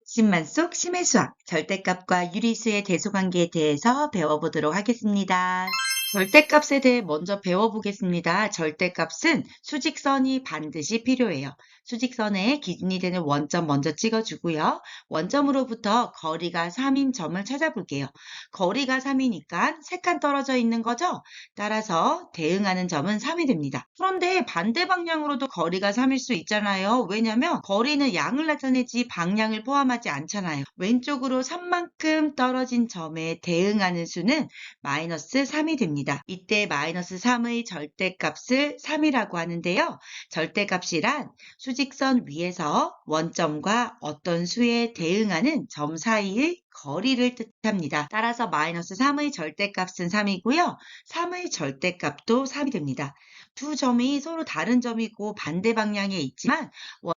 신만 속 심해 수학, 절대값과 유리수의 대소관계에 대해서 배워보도록 하겠습니다. 절대값에 대해 먼저 배워보겠습니다. 절대값은 수직선이 반드시 필요해요. 수직선에 기준이 되는 원점 먼저 찍어주고요. 원점으로부터 거리가 3인 점을 찾아볼게요. 거리가 3이니까 3칸 떨어져 있는 거죠? 따라서 대응하는 점은 3이 됩니다. 그런데 반대 방향으로도 거리가 3일 수 있잖아요. 왜냐면 거리는 양을 나타내지 방향을 포함하지 않잖아요. 왼쪽으로 3만큼 떨어진 점에 대응하는 수는 마이너스 3이 됩니다. 이때 마이너스 3의 절대값을 3이라고 하는데요. 절대값이란 수직선 위에서 원점과 어떤 수에 대응하는 점 사이의 거리를 뜻합니다. 따라서 마이너스 3의 절대값은 3이고요. 3의 절대값도 3이 됩니다. 두 점이 서로 다른 점이고 반대 방향에 있지만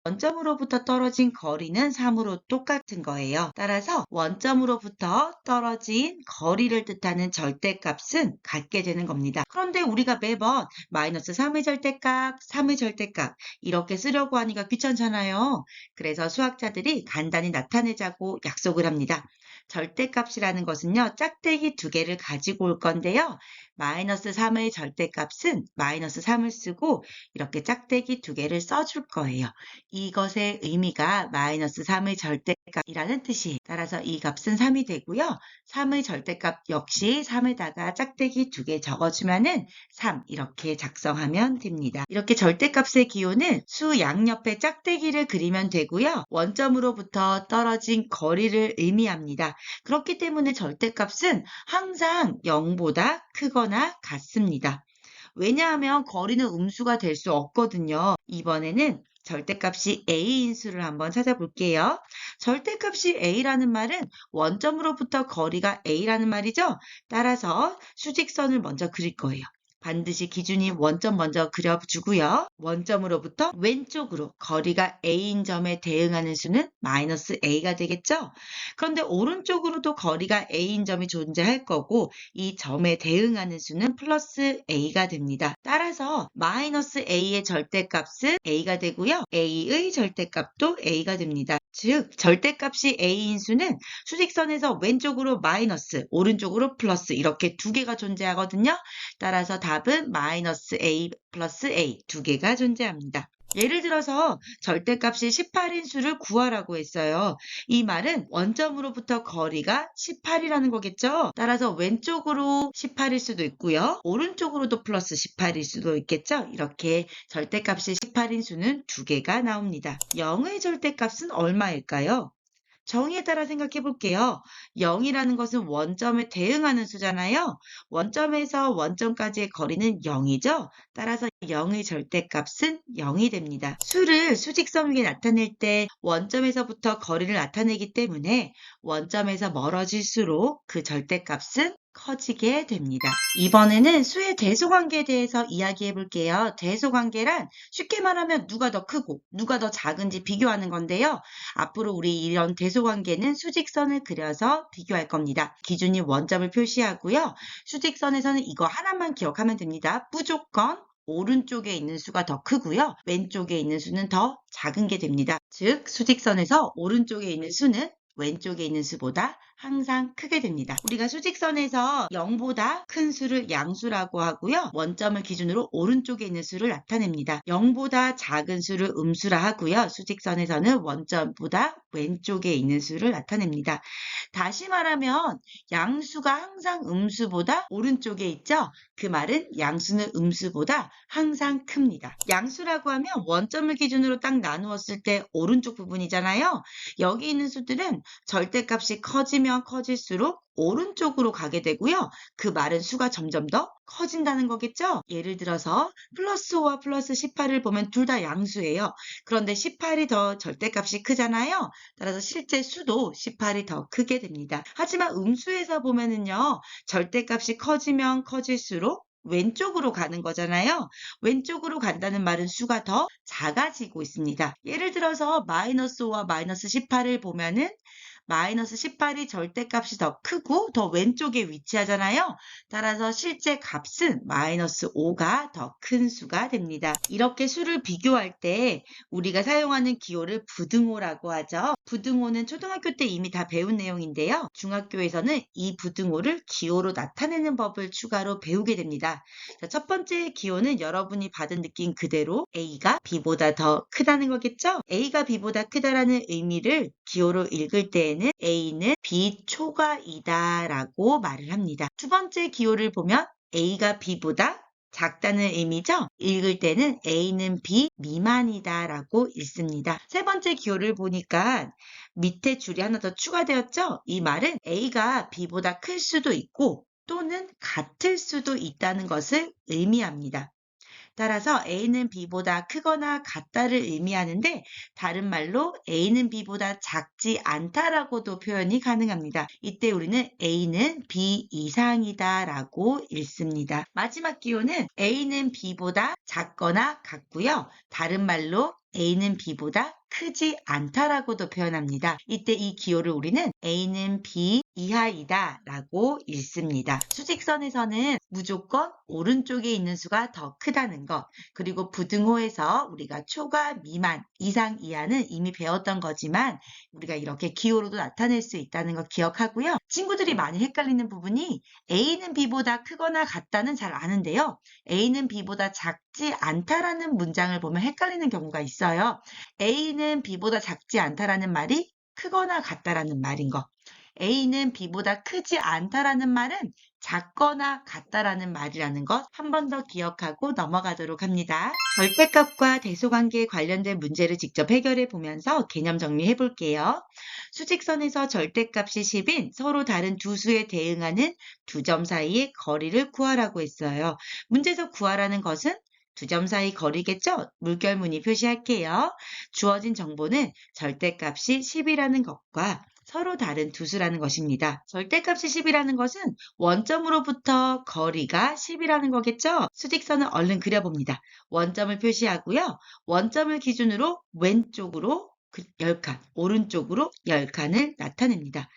원점으로부터 떨어진 거리는 3으로 똑같은 거예요. 따라서 원점으로부터 떨어진 거리를 뜻하는 절대값은 같게 되는 겁니다. 그런데 우리가 매번 마이너스 3의 절대값, 3의 절대값 이렇게 쓰려고 하니까 귀찮잖아요. 그래서 수학자들이 간단히 나타내자고 약속을 합니다. 절대값이라는 것은요, 짝대기 두 개를 가지고 올 건데요. 마이너스 3의 절대값은 마이너스 3을 쓰고 이렇게 짝대기 두 개를 써줄 거예요. 이것의 의미가 마이너스 3의 절대값이라는 뜻이에요. 따라서 이 값은 3이 되고요. 3의 절대값 역시 3에다가 짝대기 두 개 적어주면은 3 이렇게 작성하면 됩니다. 이렇게 절대값의 기호는 수 양옆에 짝대기를 그리면 되고요. 원점으로부터 떨어진 거리를 의미합니다. 그렇기 때문에 절대값은 항상 0보다 크거나 같습니다. 왜냐하면 거리는 음수가 될 수 없거든요. 이번에는 절대값이 A인 수를 한번 찾아볼게요. 절대값이 A라는 말은 원점으로부터 거리가 A라는 말이죠. 따라서 수직선을 먼저 그릴 거예요. 반드시 기준이 원점 먼저 그려주고요. 원점으로부터 왼쪽으로 거리가 A인 점에 대응하는 수는 마이너스 A가 되겠죠? 그런데 오른쪽으로도 거리가 A인 점이 존재할 거고 이 점에 대응하는 수는 플러스 A가 됩니다. 따라서 마이너스 A의 절대값은 A가 되고요. A의 절대값도 A가 됩니다. 즉 절대값이 A인 수는 수직선에서 왼쪽으로 마이너스, 오른쪽으로 플러스 이렇게 두 개가 존재하거든요. 따라서 답은 마이너스 A 플러스 A 두 개가 존재합니다. 예를 들어서 절대값이 18인 수를 구하라고 했어요. 이 말은 원점으로부터 거리가 18이라는 거겠죠? 따라서 왼쪽으로 18일 수도 있고요. 오른쪽으로도 플러스 18일 수도 있겠죠? 이렇게 절대값이 18인 수는 두 개가 나옵니다. 0의 절대값은 얼마일까요? 정의에 따라 생각해 볼게요. 0이라는 것은 원점에 대응하는 수잖아요. 원점에서 원점까지의 거리는 0이죠. 따라서 0의 절대값은 0이 됩니다. 수를 수직선 위에 나타낼 때 원점에서부터 거리를 나타내기 때문에 원점에서 멀어질수록 그 절대값은 커지게 됩니다. 이번에는 수의 대소관계에 대해서 이야기해 볼게요. 대소관계란 쉽게 말하면 누가 더 크고 누가 더 작은지 비교하는 건데요. 앞으로 우리 이런 대소관계는 수직선을 그려서 비교할 겁니다. 기준이 원점을 표시하고요. 수직선에서는 이거 하나만 기억하면 됩니다. 무조건 오른쪽에 있는 수가 더 크고요. 왼쪽에 있는 수는 더 작은 게 됩니다. 즉 수직선에서 오른쪽에 있는 수는 왼쪽에 있는 수보다 항상 크게 됩니다. 우리가 수직선에서 0보다 큰 수를 양수라고 하고요. 원점을 기준으로 오른쪽에 있는 수를 나타냅니다. 0보다 작은 수를 음수라 하고요. 수직선에서는 원점보다 왼쪽에 있는 수를 나타냅니다. 다시 말하면 양수가 항상 음수보다 오른쪽에 있죠? 그 말은 양수는 음수보다 항상 큽니다. 양수라고 하면 원점을 기준으로 딱 나누었을 때 오른쪽 부분이잖아요. 여기 있는 수들은 절대값이 커지면 커질수록 오른쪽으로 가게 되고요. 그 말은 수가 점점 더 커진다는 거겠죠? 예를 들어서 플러스 5와 플러스 18을 보면 둘 다 양수예요. 그런데 18이 더 절대값이 크잖아요. 따라서 실제 수도 18이 더 크게 됩니다. 하지만 음수에서 보면은요. 절대값이 커지면 커질수록 왼쪽으로 가는 거잖아요. 왼쪽으로 간다는 말은 수가 더 작아지고 있습니다. 예를 들어서 마이너스 5와 마이너스 18을 보면은 마이너스 18이 절대값이 더 크고 더 왼쪽에 위치하잖아요. 따라서 실제 값은 마이너스 5가 더 큰 수가 됩니다. 이렇게 수를 비교할 때 우리가 사용하는 기호를 부등호라고 하죠. 부등호는 초등학교 때 이미 다 배운 내용인데요. 중학교에서는 이 부등호를 기호로 나타내는 법을 추가로 배우게 됩니다. 자, 첫 번째 기호는 여러분이 받은 느낌 그대로 A가 B보다 더 크다는 거겠죠? A가 B보다 크다라는 의미를 기호로 읽을 때에는 A는 B 초과이다 라고 말을 합니다. 두 번째 기호를 보면 A가 B보다 작다는 의미죠? 읽을 때는 A는 B 미만이다 라고 읽습니다. 세 번째 기호를 보니까 밑에 줄이 하나 더 추가되었죠? 이 말은 A가 B보다 클 수도 있고 또는 같을 수도 있다는 것을 의미합니다. 따라서 A는 B보다 크거나 같다를 의미하는데 다른 말로 A는 B보다 작지 않다라고도 표현이 가능합니다. 이때 우리는 A는 B 이상이다 라고 읽습니다. 마지막 기호는 A는 B보다 작거나 같고요. 다른 말로 A는 B보다 크지 않다라고도 표현합니다. 이때 이 기호를 우리는 A는 B 이하이다 라고 읽습니다. 수직선에서는 무조건 오른쪽에 있는 수가 더 크다는 것, 그리고 부등호에서 우리가 초과, 미만, 이상, 이하는 이미 배웠던 거지만 우리가 이렇게 기호로도 나타낼 수 있다는 거 기억하고요. 친구들이 많이 헷갈리는 부분이 A는 B보다 크거나 같다는 잘 아는데요. A는 B보다 작지 않다라는 문장을 보면 헷갈리는 경우가 있어요. A는 B보다 작지 않다라는 말이 크거나 같다라는 말인 거. A는 B보다 크지 않다라는 말은 작거나 같다라는 말이라는 것 한 번 더 기억하고 넘어가도록 합니다. 절대값과 대소관계에 관련된 문제를 직접 해결해 보면서 개념 정리해 볼게요. 수직선에서 절대값이 10인 서로 다른 두 수에 대응하는 두 점 사이의 거리를 구하라고 했어요. 문제에서 구하라는 것은 두 점 사이 거리겠죠? 물결무늬 표시할게요. 주어진 정보는 절대값이 10이라는 것과 서로 다른 두 수라는 것입니다. 절대값이 10이라는 것은 원점으로부터 거리가 10이라는 거겠죠? 수직선을 얼른 그려봅니다. 원점을 표시하고요. 원점을 기준으로 왼쪽으로 10칸, 오른쪽으로 10칸을 나타냅니다.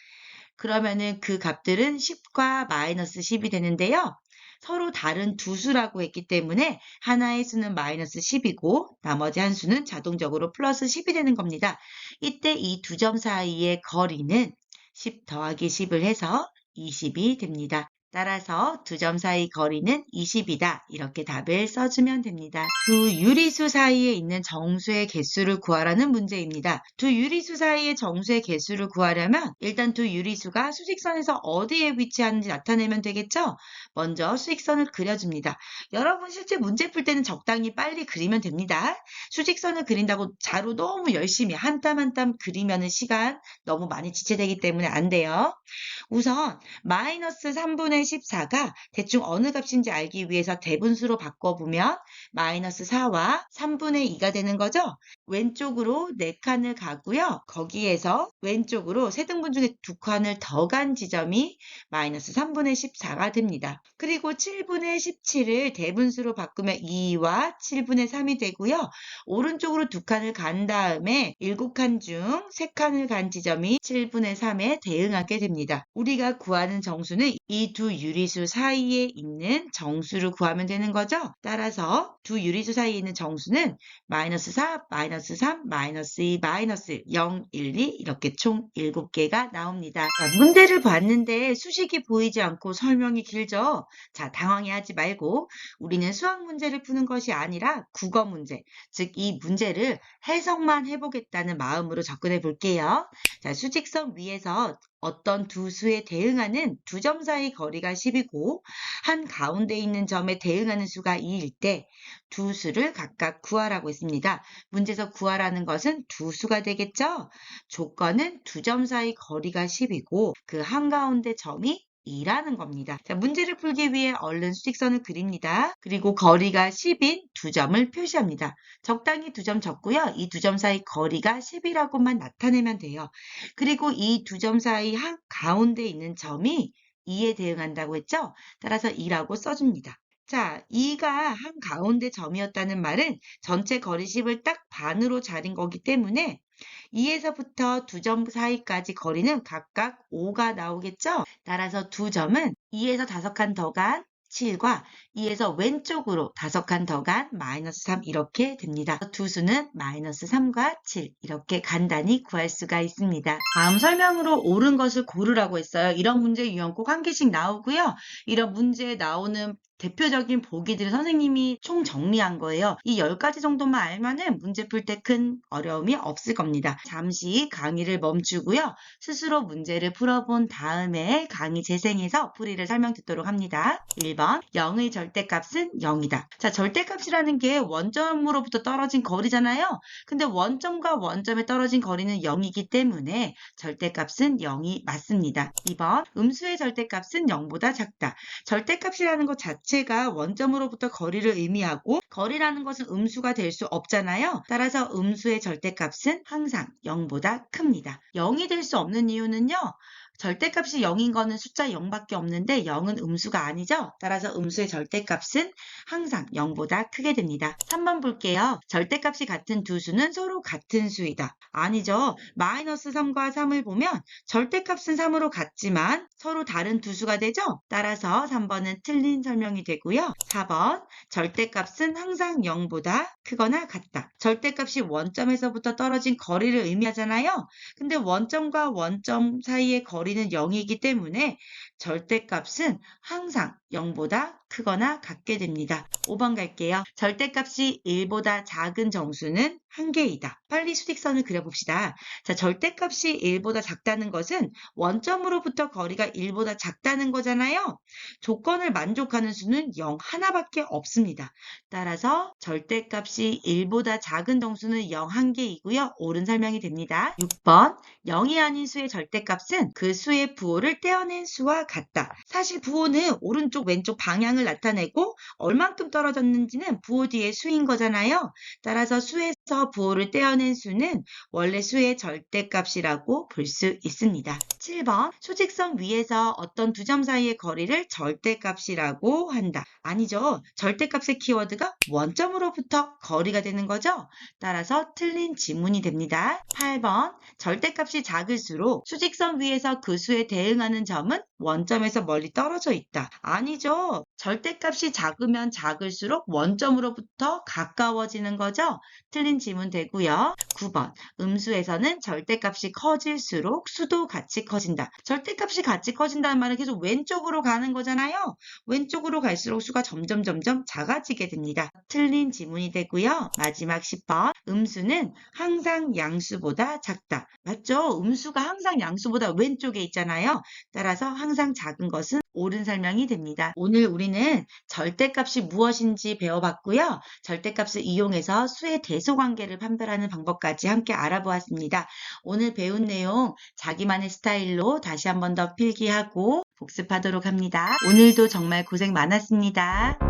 그러면은 그 값들은 10과 마이너스 10이 되는데요. 서로 다른 두 수라고 했기 때문에 하나의 수는 마이너스 10이고 나머지 한 수는 자동적으로 플러스 10이 되는 겁니다. 이때 이 두 점 사이의 거리는 10 더하기 10을 해서 20이 됩니다. 따라서 두 점 사이 거리는 20이다. 이렇게 답을 써주면 됩니다. 두 유리수 사이에 있는 정수의 개수를 구하라는 문제입니다. 두 유리수 사이의 정수의 개수를 구하려면 일단 두 유리수가 수직선에서 어디에 위치하는지 나타내면 되겠죠? 먼저 수직선을 그려줍니다. 여러분 실제 문제 풀 때는 적당히 빨리 그리면 됩니다. 수직선을 그린다고 자로 너무 열심히 한 땀 한 땀 그리면 시간 너무 많이 지체되기 때문에 안 돼요. 우선 마이너스 3분의 14가 대충 어느 값인지 알기 위해서 대분수로 바꿔보면 마이너스 4와 3분의 2가 되는 거죠. 왼쪽으로 4칸을 가고요. 거기에서 왼쪽으로 세 등분 중에 2칸을 더 간 지점이 마이너스 3분의 14가 됩니다. 그리고 7분의 17을 대분수로 바꾸면 2와 7분의 3이 되고요. 오른쪽으로 2칸을 간 다음에 7칸 중 3칸을 간 지점이 7분의 3에 대응하게 됩니다. 우리가 구하는 정수는 이 두 유리수 사이에 있는 정수를 구하면 되는 거죠. 따라서 두 유리수 사이에 있는 정수는 마이너스 4, 마이너스 3, 마이너스 2, 마이너스 0, 1, 2 이렇게 총 7개가 나옵니다. 자, 문제를 봤는데 수식이 보이지 않고 설명이 길죠. 자, 당황해하지 말고 우리는 수학 문제를 푸는 것이 아니라 국어 문제, 즉 이 문제를 해석만 해보겠다는 마음으로 접근해 볼게요. 자, 수직선 위에서 어떤 두 수에 대응하는 두 점 사이 거리가 10이고 한 가운데 있는 점에 대응하는 수가 2일 때 두 수를 각각 구하라고 했습니다. 문제에서 구하라는 것은 두 수가 되겠죠? 조건은 두 점 사이 거리가 10이고 그 한가운데 점이 2라는 겁니다. 자, 문제를 풀기 위해 얼른 수직선을 그립니다. 그리고 거리가 10인 두 점을 표시합니다. 적당히 두 점 적고요. 이 두 점 사이 거리가 10이라고만 나타내면 돼요. 그리고 이 두 점 사이 한 가운데 있는 점이 2에 대응한다고 했죠? 따라서 2라고 써줍니다. 자, 2가 한가운데 점이었다는 말은 전체 거리식을 딱 반으로 자른 거기 때문에 2에서부터 두 점 사이까지 거리는 각각 5가 나오겠죠? 따라서 두 점은 2에서 5칸 더 간 7과 2에서 왼쪽으로 5칸 더 간 마이너스 3 이렇게 됩니다. 두 수는 마이너스 3과 7 이렇게 간단히 구할 수가 있습니다. 다음 설명으로 옳은 것을 고르라고 했어요. 이런 문제 유형 꼭 한 개씩 나오고요. 이런 문제에 나오는 대표적인 보기들을 선생님이 총 정리한 거예요. 이 10가지 정도만 알면은 문제 풀 때 큰 어려움이 없을 겁니다. 잠시 강의를 멈추고요. 스스로 문제를 풀어본 다음에 강의 재생해서 풀이를 설명드리도록 합니다. 1번, 0의 절대값은 0이다. 자, 절대값이라는 게 원점으로부터 떨어진 거리잖아요. 근데 원점과 원점에 떨어진 거리는 0이기 때문에 절대값은 0이 맞습니다. 2번, 음수의 절대값은 0보다 작다. 절대값이라는 것 자체가 원점으로부터 거리를 의미하고 거리라는 것은 음수가 될 수 없잖아요. 따라서 음수의 절대값은 항상 0보다 큽니다. 0이 될 수 없는 이유는요. 절대값이 0인 거는 숫자 0밖에 없는데 0은 음수가 아니죠. 따라서 음수의 절대값은 항상 0보다 크게 됩니다. 3번 볼게요. 절대값이 같은 두 수는 서로 같은 수이다. 아니죠. 마이너스 3과 3을 보면 절대값은 3으로 같지만 서로 다른 두 수가 되죠. 따라서 3번은 틀린 설명이 되고요. 4번 절대값은 항상 0보다 크거나 같다. 절대값이 원점에서부터 떨어진 거리를 의미하잖아요. 근데 원점과 원점 사이의 거리는 0이기 때문에 절대값은 항상 0보다 크거나 같게 됩니다. 5번 갈게요. 절대값이 1보다 작은 정수는 1개이다. 빨리 수직선을 그려봅시다. 자, 절대값이 1보다 작다는 것은 원점으로부터 거리가 1보다 작다는 거잖아요. 조건을 만족하는 수는 0 하나밖에 없습니다. 따라서 절대값이 1보다 작은 정수는 0 1개이고요. 옳은 설명이 됩니다. 6번 0이 아닌 수의 절대값은 그 수의 부호를 떼어낸 수와 같다. 사실 부호는 오른쪽 왼쪽 방향을 나타내고 얼만큼 떨어졌는지는 부호 뒤에 수인 거잖아요. 따라서 수에서 부호를 떼어낸 수는 원래 수의 절대값이라고 볼 수 있습니다. 7번 수직선 위에서 어떤 두 점 사이의 거리를 절대값이라고 한다. 아니죠. 절대값의 키워드가 원점으로부터 거리가 되는 거죠. 따라서 틀린 지문이 됩니다. 8번 절대값이 작을수록 수직선 위에서 그 수에 대응하는 점은 원점에서 멀리 떨어져 있다. 아니죠. 절대값이 작으면 작을수록 원점으로부터 가까워지는 거죠. 틀린 지문 되고요. 9번 음수에서는 절대값이 커질수록 수도 같이 커진다. 절대값이 같이 커진다는 말은 계속 왼쪽으로 가는 거잖아요. 왼쪽으로 갈수록 수가 점점 작아지게 됩니다. 틀린 지문이 되고요. 마지막 10번 음수는 항상 양수보다 작다. 맞죠? 음수가 항상 양수보다 왼쪽에 있잖아요. 따라서 항상 작은 것은 옳은 설명이 됩니다. 오늘 우리는 절대값이 무엇인지 배워봤고요. 절대값을 이용해서 수의 대소관계를 판별하는 방법까지 함께 알아보았습니다. 오늘 배운 내용 자기만의 스타일로 다시 한 번 더 필기하고 복습하도록 합니다. 오늘도 정말 고생 많았습니다.